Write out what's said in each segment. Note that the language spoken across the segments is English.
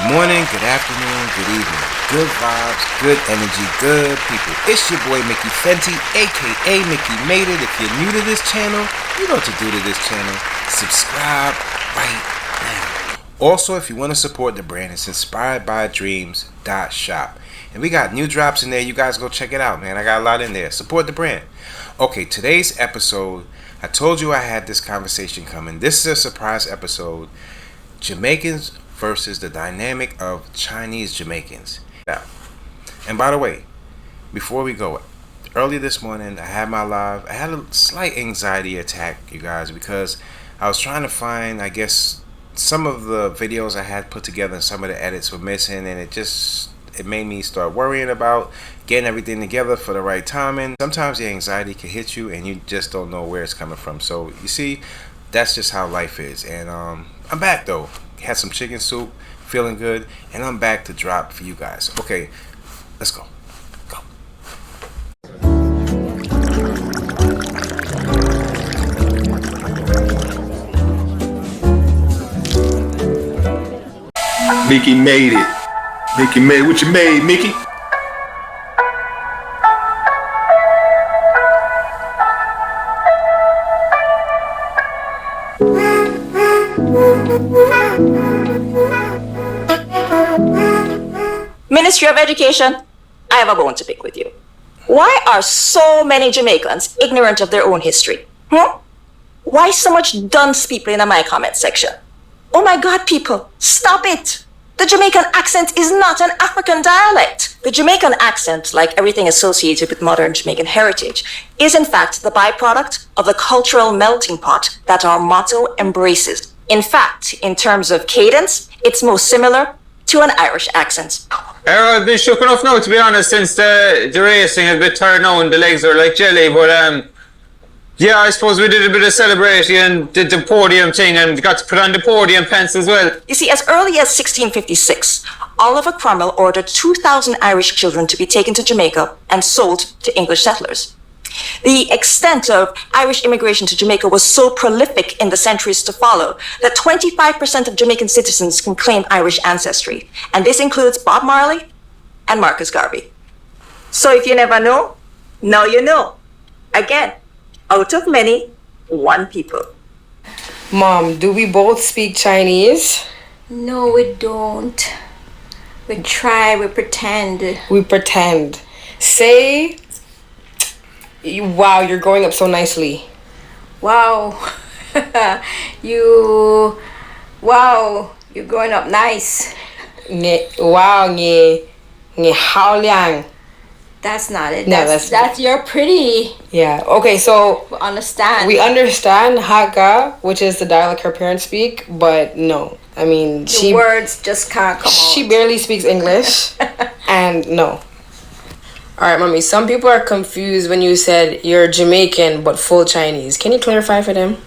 Good morning, good afternoon, good evening. Good vibes, good energy, good people. It's your boy Mickey Fenty, aka Mickey Made It. If you're new to this channel, you know what to do to this channel. Subscribe right now. Also, if you want to support the brand, it's inspiredbydreams.shop. And we got new drops in there. You guys go check it out, man. I got a lot in there. Support the brand. Okay, today's episode, I told you I had this conversation coming. This is a surprise episode. Jamaicans versus the dynamic of Chinese Jamaicans. Now, and by the way, before we go, early this morning I had my live. I had a slight anxiety attack, you guys, because I was trying to find, I guess, some of the videos I had put together and some of the edits were missing, and it made me start worrying about getting everything together for the right timing. Sometimes the anxiety can hit you and you just don't know where it's coming from. So you see, that's just how life is. And I'm back though. Had some chicken soup, feeling good, and I'm back to drop for you guys. Okay, let's go. Mickey made it. Mickey made what you made, Mickey. Ministry of Education, I have a bone to pick with you. Why are so many Jamaicans ignorant of their own history? Why so much dunce people in my comment section? Oh my God, people, stop it! The Jamaican accent is not an African dialect. The Jamaican accent, like everything associated with modern Jamaican heritage, is in fact the byproduct of the cultural melting pot that our motto embraces. In fact, in terms of cadence, it's most similar to an Irish accent. I've been shook enough now, to be honest, since the racing is a bit tired now and the legs are like jelly, but yeah, I suppose we did a bit of celebrating and did the podium thing and got to put on the podium pants as well. You see, as early as 1656, Oliver Cromwell ordered 2,000 Irish children to be taken to Jamaica and sold to English settlers. The extent of Irish immigration to Jamaica was so prolific in the centuries to follow that 25% of Jamaican citizens can claim Irish ancestry. And this includes Bob Marley and Marcus Garvey. So if you never know, now you know. Again, out of many, one people. Mom, do we both speak Chinese? No, we don't. We try, we pretend. We pretend. Say, wow, you're growing up so nicely. Wow. You're growing up nice. Wow, hao liang. That's not it. No, that's you're pretty. Yeah. Okay, so We understand. we understand Hakka, which is the dialect her parents speak, but no. I mean, the words just can't come out. She barely speaks English, and no. All right, mommy. Some people are confused when you said you're Jamaican but full Chinese. Can you clarify for them?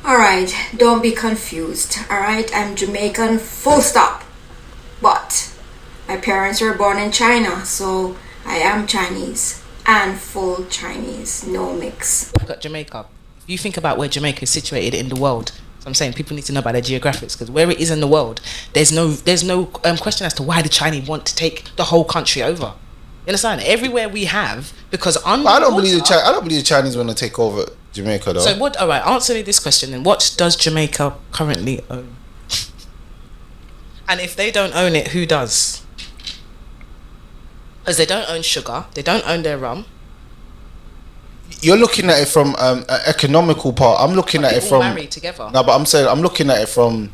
All right, don't be confused. All right, I'm Jamaican, full stop. But my parents were born in China, so I am Chinese and full Chinese, no mix. Look at Jamaica. If you think about where Jamaica is situated in the world, so I'm saying people need to know about their geographics, because where it is in the world, there's no question as to why the Chinese want to take the whole country over. You understand? Everywhere we have, because I don't believe the Chinese want to take over Jamaica though. So what? All right, answer me this question then. What does Jamaica currently own? And if they don't own it, who does? Because they don't own sugar, they don't own their rum. You're looking at it from an economical part. I'm looking at it from married together. No, but I'm looking at it from.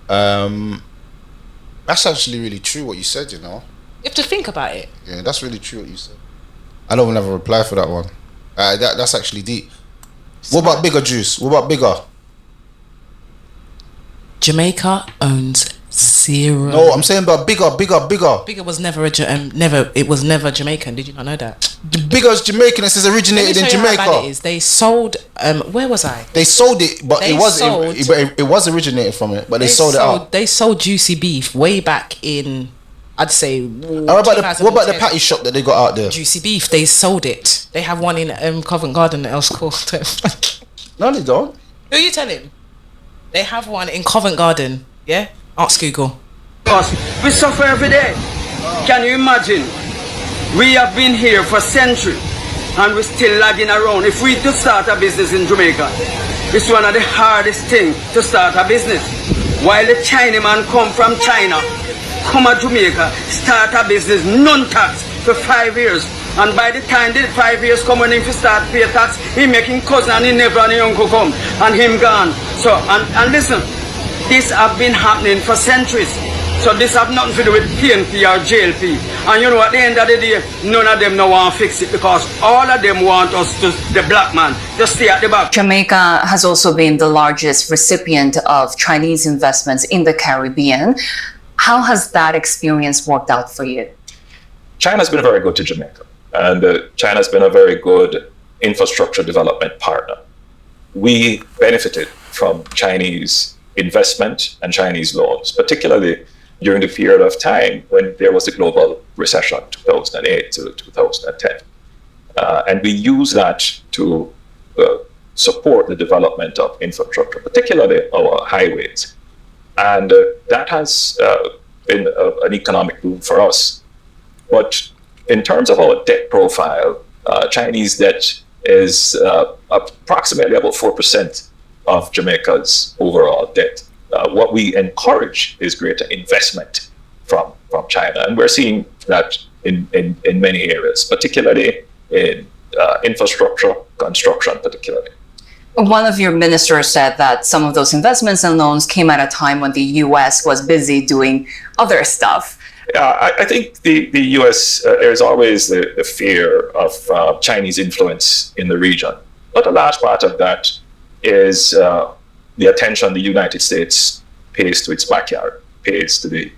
That's actually really true what you said. You know. You have to think about it. Yeah, that's really true what you said. I don't even have a reply for that one. That's actually deep. What about bigger juice? What about bigger? Jamaica owns zero. No, I'm saying about bigger. Bigger was never it was never Jamaican. Did you not know that? The bigger's Jamaican. It says originated in Jamaica. How bad it is. They sold. Where was I? They sold it, but it was originated from it. But they sold it out. They sold juicy beef way back in. I'd say. What about the patty shop that they got out there? Juicy beef. They sold it. They have one in Covent Garden that else called. No, they don't. Who are you telling? They have one in Covent Garden. Yeah. Ask Google. Us, we suffer every day. Can you imagine? We have been here for centuries and we're still lagging around. If we do start a business in Jamaica, it's one of the hardest things to start a business. While the Chinaman come from China, come to Jamaica, start a business, none tax for 5 years. And by the time the 5 years come when he start pay tax, he making cousin and he never and he uncle come and him gone. So, and listen, this have been happening for centuries. So this have nothing to do with PNP or JLP. And you know, at the end of the day, none of them no want to fix it because all of them want us to, the black man, to stay at the back. Jamaica has also been the largest recipient of Chinese investments in the Caribbean. How has that experience worked out for you? China's been very good to Jamaica, and China's been a very good infrastructure development partner. We benefited from Chinese investment and Chinese loans, particularly during the period of time when there was the global recession, 2008 to 2010. And we use that to support the development of infrastructure, particularly our highways. And that has been an economic boom for us. But in terms of our debt profile, Chinese debt is approximately about 4% of Jamaica's overall debt. What we encourage is greater investment from China. And we're seeing that in many areas, particularly in infrastructure, construction particularly. One of your ministers said that some of those investments and loans came at a time when the US was busy doing other stuff. I think the US, there's always the fear of Chinese influence in the region. But a large part of that is the attention the United States pays to its backyard, pays to the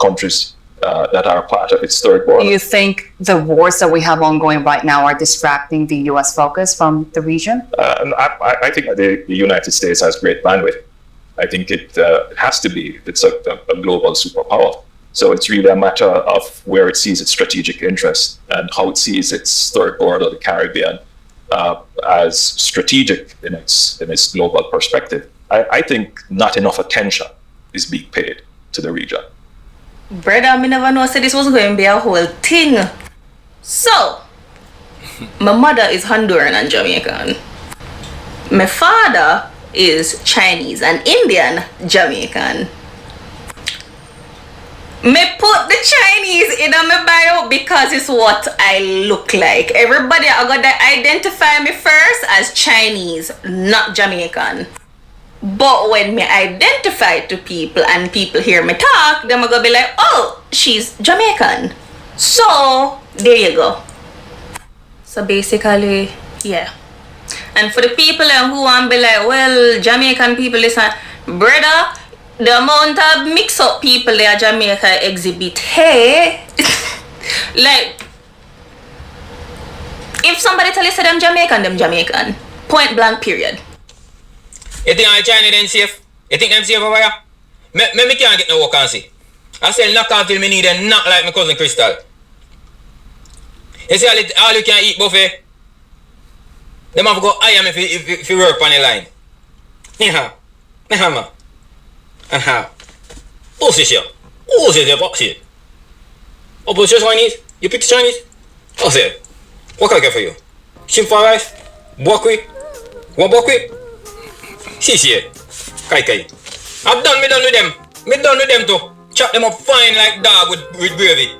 countries that are part of its third border. Do you think the wars that we have ongoing right now are distracting the US focus from the region? I think the United States has great bandwidth. I think it has to be. It's a global superpower. So it's really a matter of where it sees its strategic interest and how it sees its third border, the Caribbean, as strategic in its global perspective. I think not enough attention is being paid to the region. Brother, I never know said this was going to be a whole thing. So, my mother is Honduran and Jamaican. My father is Chinese and Indian Jamaican. Me put the Chinese in my bio because it's what I look like. Everybody are going to identify me first as Chinese, not Jamaican. But when me identify to people and people hear me talk, them are going to be like, oh, she's Jamaican. So, there you go. So basically, yeah. And for the people who want to be like, well, Jamaican people, listen, brother, the amount of mix-up people there Jamaica exhibit, hey, like, if somebody tell you say them Jamaican, point blank, period. You think I'm Chinese then safe? You think I'm safe over here? Me can't get no vacancy. I say knock off till me need them, not like my cousin Crystal. You see all you can eat buffet? Them have to go hire me if you work on the line. Yeah, man. Aha. Who's this here? Who's this here box here? Oh, but you're Chinese? You pick Chinese? What's it? What can I get for you? Shrimp fried rice? Bokwi? One bokwi? See. Kai. I'm done with them. Me done with them too. Chop them up fine like dog with gravy.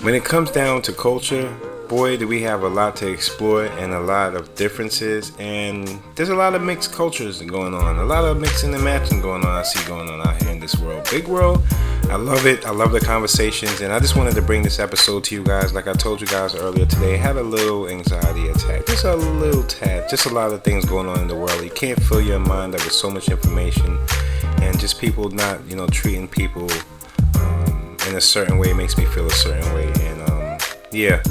When it comes down to culture, boy, do we have a lot to explore and a lot of differences, and there's a lot of mixed cultures going on, a lot of mixing and matching going on. I see going on out here in this world, big world. I love it. I love the conversations, and I just wanted to bring this episode to you guys. Like I told you guys earlier today, I had a little anxiety attack, just a little tad, just a lot of things going on in the world. You can't fill your mind up with so much information, and just people not, treating people in a certain way makes me feel a certain way, and yeah.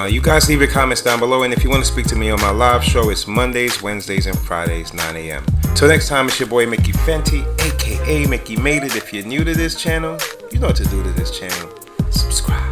You guys leave your comments down below, and if you want to speak to me on my live show, it's Mondays, Wednesdays, and Fridays, 9 a.m. Till next time, it's your boy Mickey Fenty, aka Mickey Made It. If you're new to this channel, you know what to do to this channel. Subscribe.